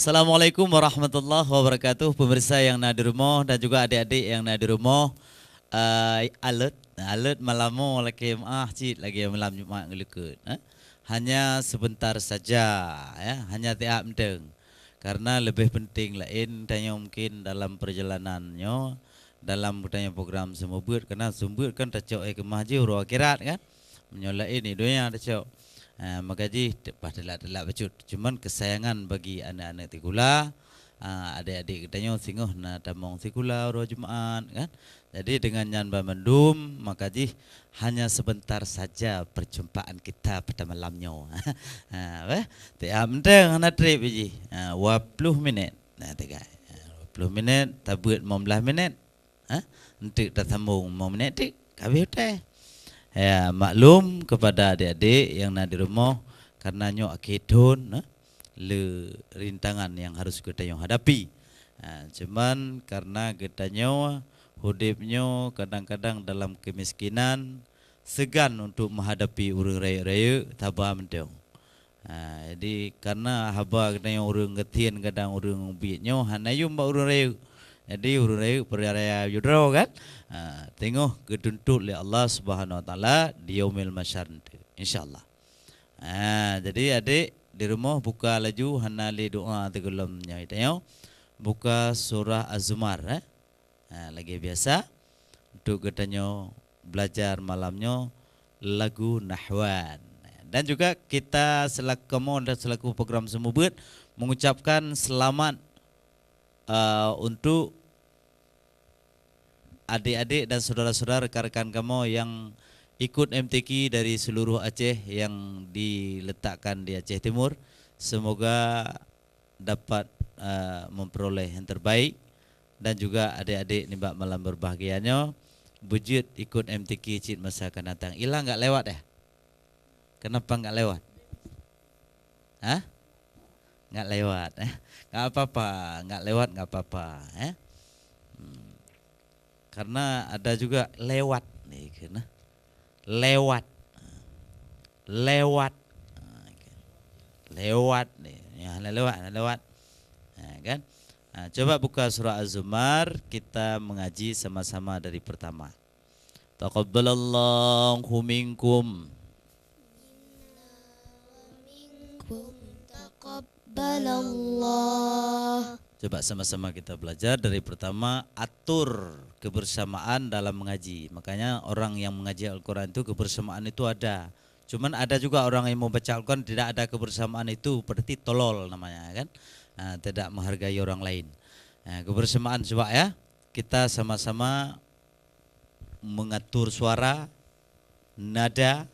Assalamualaikum warahmatullahi wabarakatuh. Pemirsa yang nak di rumah dan juga adik-adik yang nak di rumah. Alert malamu lagi cik lagi malam Jumaat ngelukut. Hanya sebentar saja ya, hanya tiap mendeng. Karena lebih penting lain tanya mungkin dalam perjalanannya dalam bertanya program semubut karena sumber kan tacok kemah je uru akhirat kan. Menyolai ini dunia tacok. Maka ji telak becut. Cuman kesayangan bagi anak-anak tikula, adik-adik katanya singoh na tamong tikula roh Jumaat kan. Jadi dengan nyanba mendum maka ji hanya sebentar saja perjumpaan kita pada malamnya. Tiap mendeng nak trip ji. 20 minit. Nah tiga. 20 minit tabut 15 minit. Untuk tersambung 5 minit tik. Habis teh. Ya, maklum kepada adik-adik yang nak di rumah karenanya akidun le rintangan yang harus kita yang hadapi. Cuman karena kitanya hidupnya kadang-kadang dalam kemiskinan segan untuk menghadapi urang raya-raya tabah menteu. Jadi karena haba kitanya urang ngetien kadang urang biatnya hanayu mbak urang raya. Jadi urang raya peraya yudro kan. Tengok ketuntut oleh Allah Subhanahu Wa Taala di yaumil masyar nanti, insyaallah. Jadi adik di rumah buka laju hanali doa tegulamnya itu, buka surah Az-Zumar, lagi biasa untuk katanya belajar malamnya lagu nahwan. Dan juga kita selaku kamu dan selaku program semubut mengucapkan selamat untuk adik-adik dan saudara-saudara rekan-rekan kamu yang ikut MTQ dari seluruh Aceh yang diletakkan di Aceh Timur. Semoga dapat memperoleh yang terbaik dan juga adik-adik nibak malam berbahagianya bujut ikut MTQ cid masa akan datang. Hilang enggak lewat ya? Kenapa enggak lewat? Enggak lewat. Enggak apa-apa, enggak lewat enggak apa-apa, Karena ada juga lewat nih, kena lewat nih, ya lewat, kan? Coba buka surah Az-Zumar, kita mengaji sama-sama dari pertama. Taqabbalallahu minkum. Taqabbalallah. Coba sama-sama kita belajar dari pertama, atur kebersamaan dalam mengaji. Makanya orang yang mengaji Al-Quran itu kebersamaan itu ada. Cuman ada juga orang yang mau baca Al-Quran tidak ada kebersamaan itu, berarti tolol namanya kan. Tidak menghargai orang lain. Kebersamaan coba ya, kita sama-sama mengatur suara, nada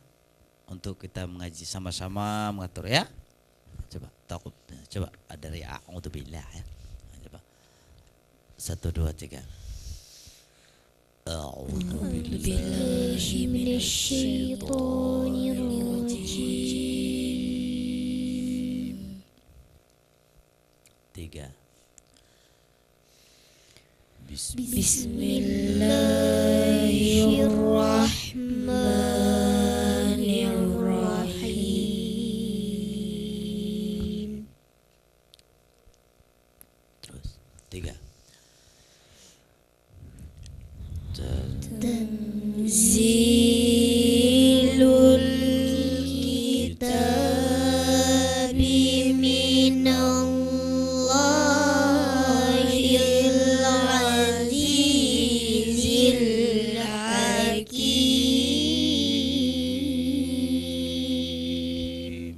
untuk kita mengaji sama-sama mengatur ya. Coba dari a'udzubillah ya. 1, 2, 3. A'udzu billahi minasyaitonir rajim. 3. Bismillahirrahmanirrahim. Terus 3. Tanzilul kitabi minallahil azizil hakim.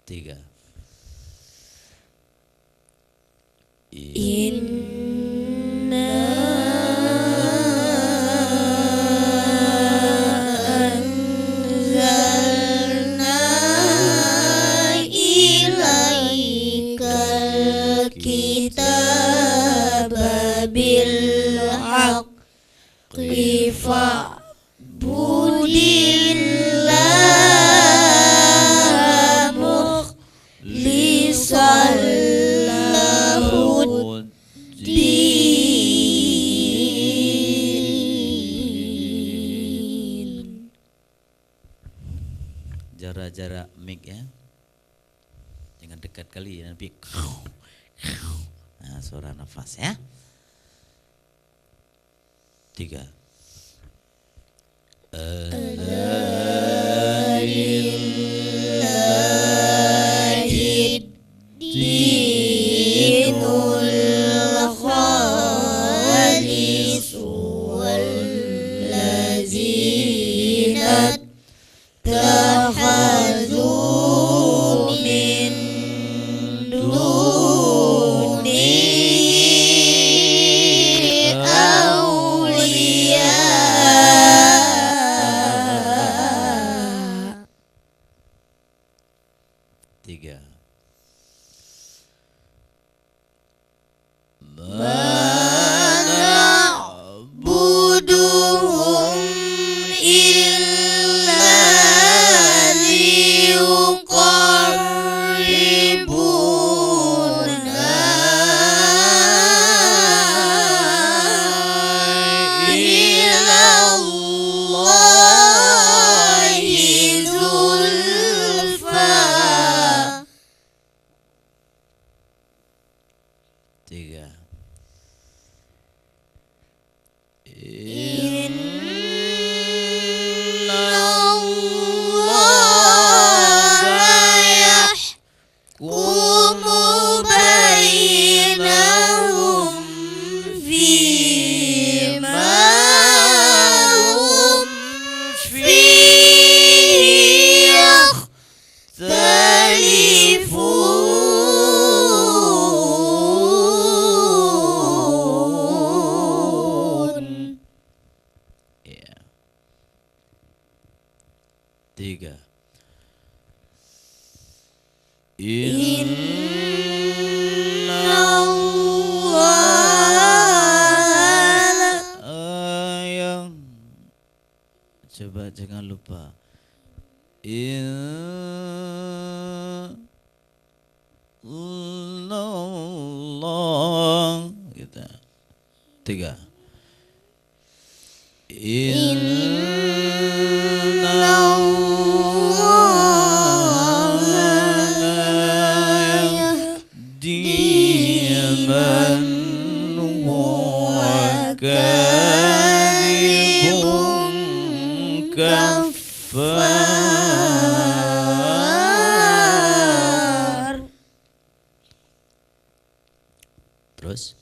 3. Fa'budillah mukhlishan lahuddin. Jarak mic ya. Jangan dekat kali nanti. Nah, suara nafas ya. 3. Dinul khalis wallazina takhadhu min duni awliya. 3. Na'buduhum illa liyuqarribuna ila Allahi zulfa. 3. Inna Allaha yahkumu bainahum fima hum fihi yakhtalifun. Ya. 3. Inna Allaha Yang coba jangan lupa. Allah kita. 3. Inna Allah diman huwa kadhibun kafar. Terus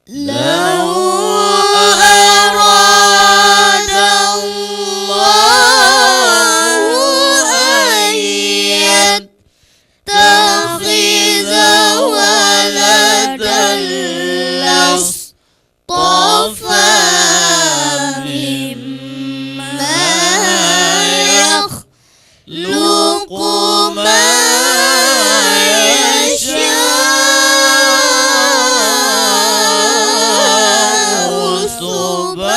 law arada Allahu an yattakhidha waladan lastafa mimma yakhluqu ma yasha'u subhanahu.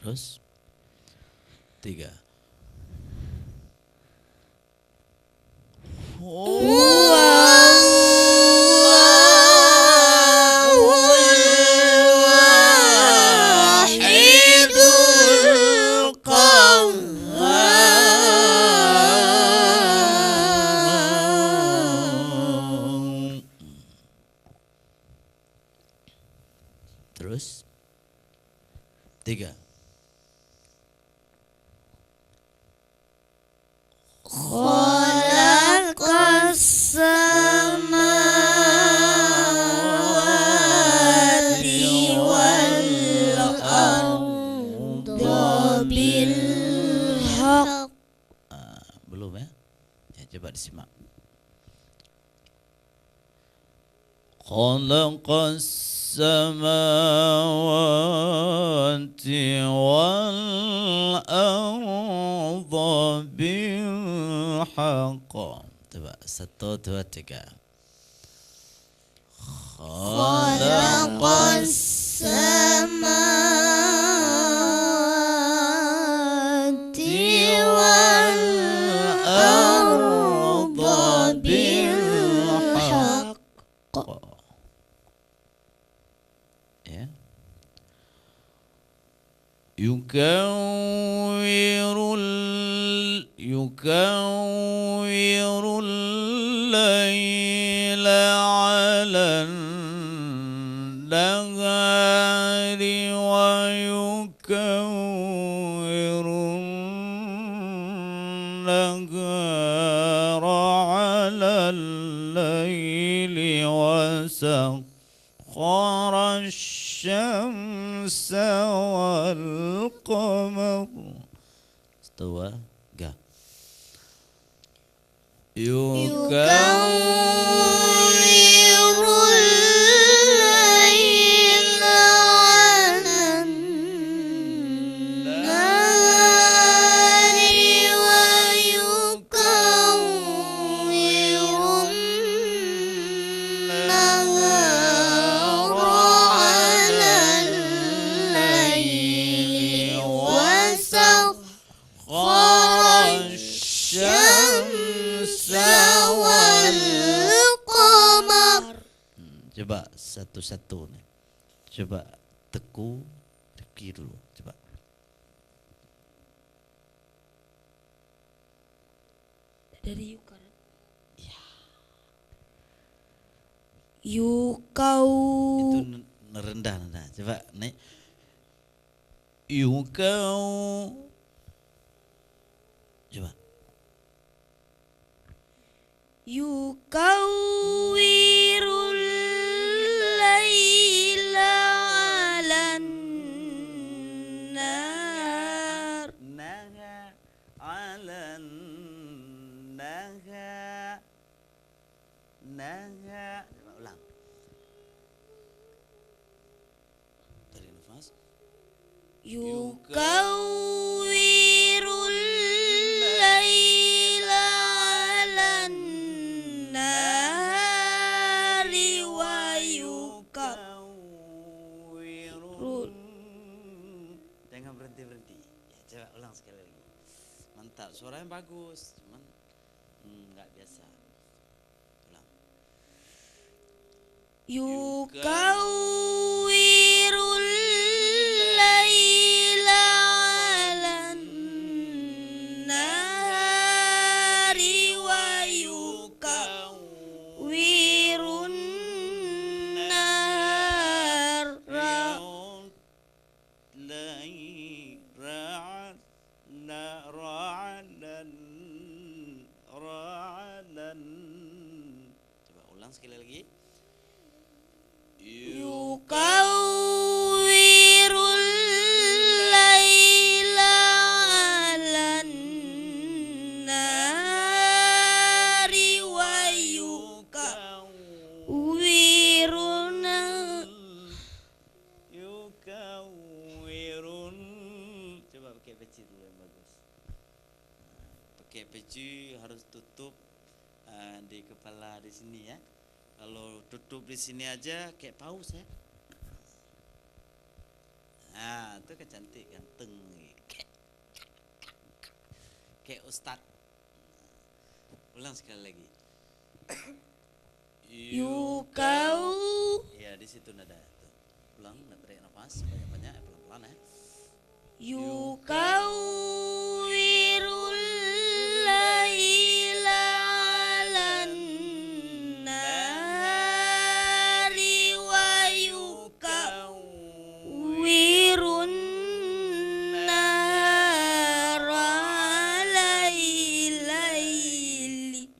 terus 3. Wahidul qahhar. Terus 3. Khalaqas samawati wal arda bil haqq. Belum ya? Ya coba disimak. Khalaqas samawati wal arda bil haqq. Coba 1, 2, 3. Khalaqas samawati wal arda bil haqq. Ya. يكور الليل على النهار ويكور النهار على الليل وسخر الشمس والقمر استوى قا يكور الليل على النهار ويكور النهار على الليل وسخر الشمس والقمر. Coba satu-satu nih. Coba Teku Rifki dulu. Coba. Dari Yuka. Yukau. Itu rendah rendah. Coba nih. Yukau. Coba. Yukawirul laila 'alan nar. Naha alan naha naha. Coba ulang. Tarik nafas. Yukawirul laila 'alan nari wa yukawirul. Jangan berhenti-berhenti. Ya, coba ulang sekali lagi. Mantap, suaranya bagus, cuman nggak biasa. Ulang. Yukawirul laila 'alan nari wa yukawirun nahara. Coba ulang sekali lagi. Yukawirul laila 'alan nari wa yukawirun. Yukawirun. Coba pakai peci dulu yang bagus. Pakai peci harus tutup di kepala di sini ya. Kalau tutup di sini aja kayak paus ya. Nah, itu kan cantik ganteng. Kayak ustad. Ulang sekali lagi. Yukau. Ya di situ nada. Tuh. Ulang, tarik nafas banyak-banyak, pelan-pelan ya. Yukawirul laila 'alan nari wa yukawirun nahara 'alal laili.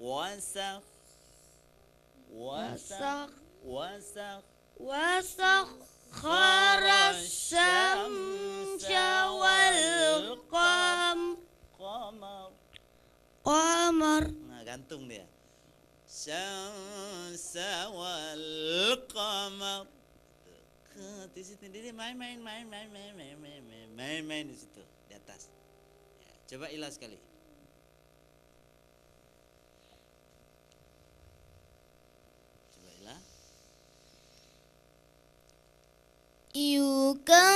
Wasak Wasakhara syamsa wal qamar. Nah, gantung dia. Syamsa wal qamar. Di situ dia main di situ di atas. Ya, coba ilah sekali. Coba ilah. Yukawirul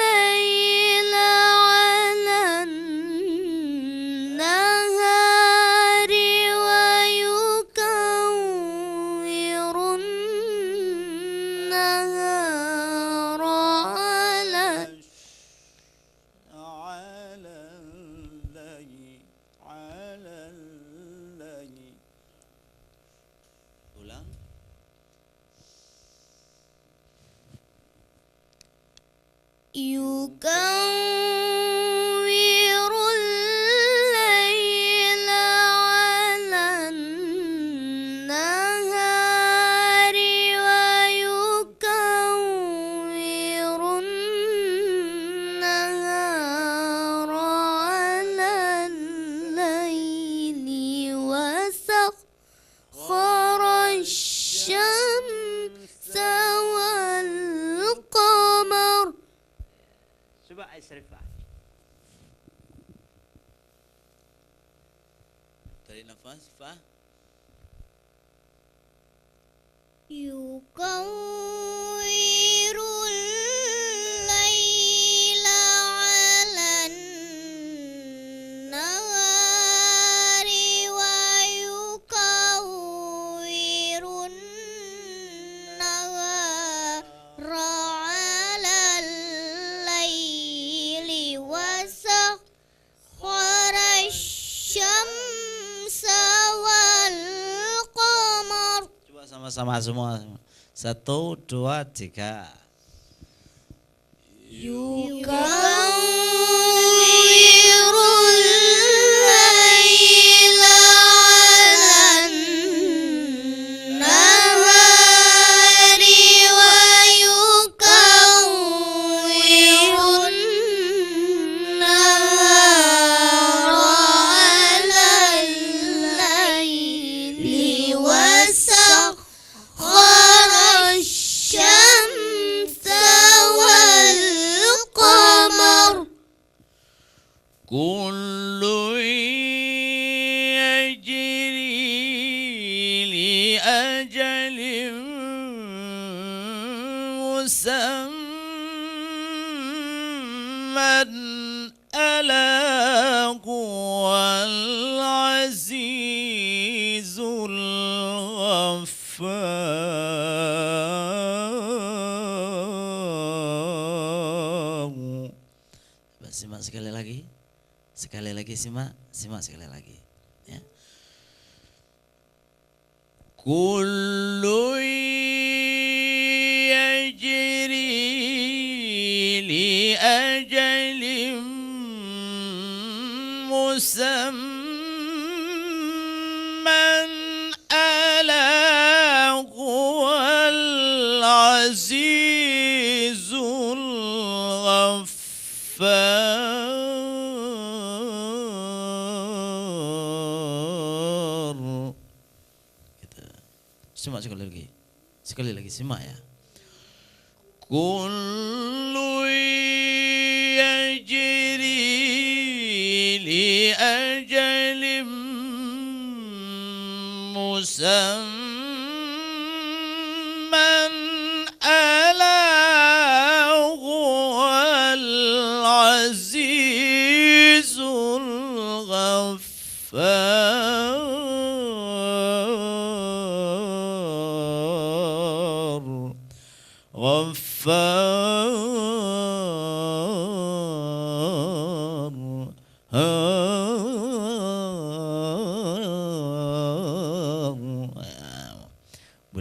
laila 'alan nahari wa yukawirun nahara الليل على النهار ويكور النهار على الليل وسخر الشمس والقمر. Coba Aisrifah. Tarik nafas, Fah. يكور الليل على النهار ويكور النهار على الليل وسخر الشمس والقمر. Coba sama-sama semua. 1, 2, 3. يكور الليل على النهار ويكور النهار على الليل وسخر الشمس والقمر. كل يجري لأجل مسمى ألا هو العزيز الغفار. Simak sekali lagi, simak sekali lagi. Ya. Kullu yajri li ajalin musamman ala huwal azizul ghaffar. Simak sekali lagi simak ya. Kullu yajri li ajalin musamman ala huwal azizul ghaffar.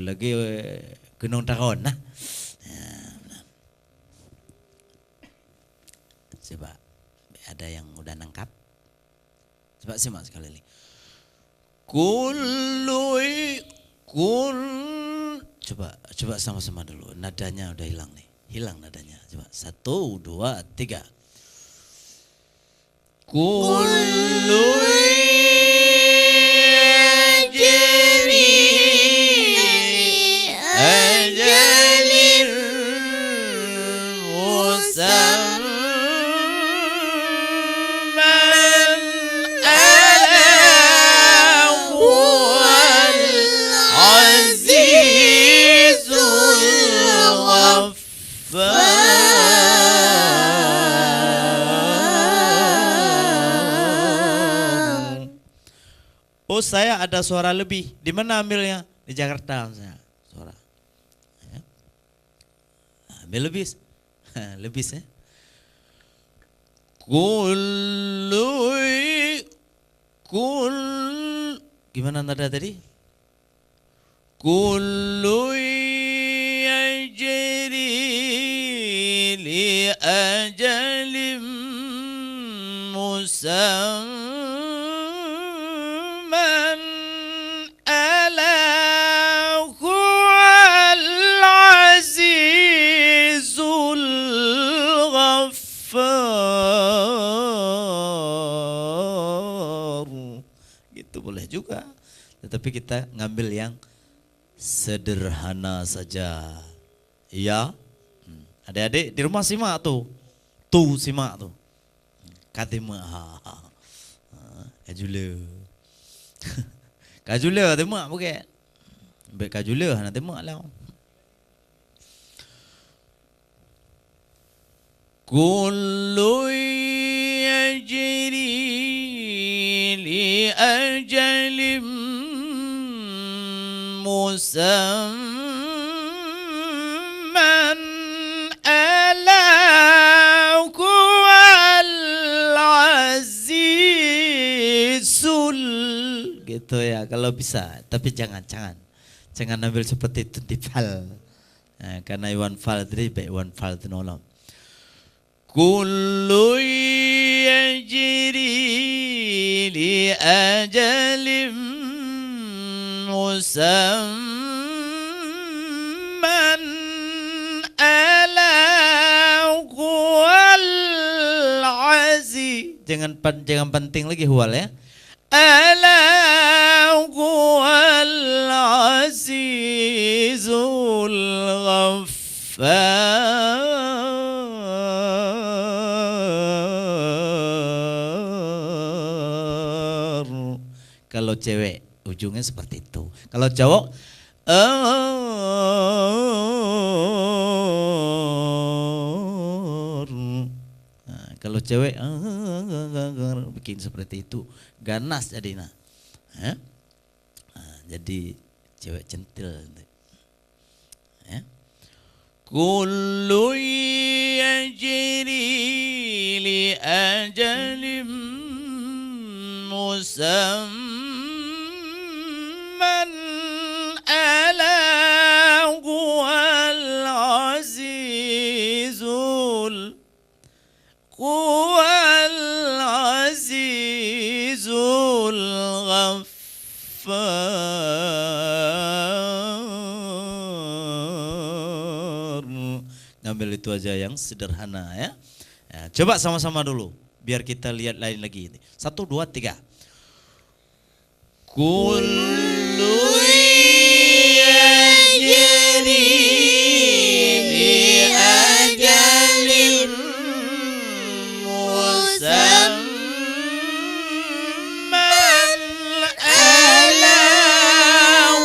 Lagi gunung tahun nah. Coba ada yang udah nangkap. Coba simak sekali lagi. Coba sama-sama dulu. Nadanya udah hilang nih. Hilang nadanya. Coba 1, 2, 3. Kullu yajri ajalin musamman ala huwal azizul ghaffar. Oh, saya ada suara lebih. Di mana ambilnya? Di Jakarta saya. Suara. Ya. Ambil lebih. Lebih ya. Gimana nada tadi? Kullu yajri li ajal musamman ala huwal azizul ghaffar. Gitu boleh juga. Tetapi kita ngambil yang sederhana saja. Iya. Adik-adik di rumah simak tuh. Tuh simak tuh. Katima. Kajula. Kajula temak bukan. Baik kajula nak temak lah. Kullu yajri li ajalim musamman ala huwal azizul. Gitu ya kalau bisa. Tapi jangan ambil seperti itu di fal. Nah, karena Iwan fal tadi baik Iwan fal itu nolong. Kullu yajri li ajalim musamman ala huwal aziz. Jangan penting lagi huwal ya. Ala huwal azizul ghaffar. Kalau cewek ujungnya seperti itu. Kalau cowok nah, kalau cewek bikin seperti itu ganas jadinya. Nah, jadi cewek centil. Ya. Kullu yajri li ajalim musamman ala huwal azizul ghaffar. Ngambil itu aja yang sederhana ya. Ya, coba sama-sama dulu biar kita lihat lain lagi. 1, 2, 3. Kullu yajri li ajalin musamman ala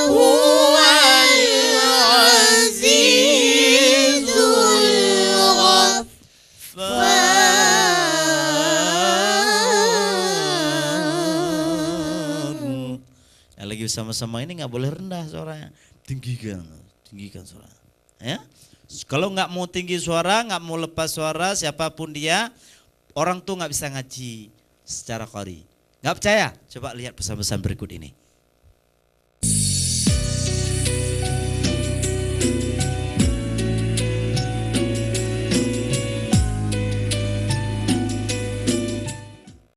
huwal azizul ghaffar. Lagi sama-sama ini nggak boleh rendah suaranya, tinggikan suara. Ya, kalau nggak mau tinggi suara, nggak mau lepas suara, siapapun dia, orang tuh nggak bisa ngaji secara qari. Nggak percaya? Coba lihat pesan-pesan berikut ini.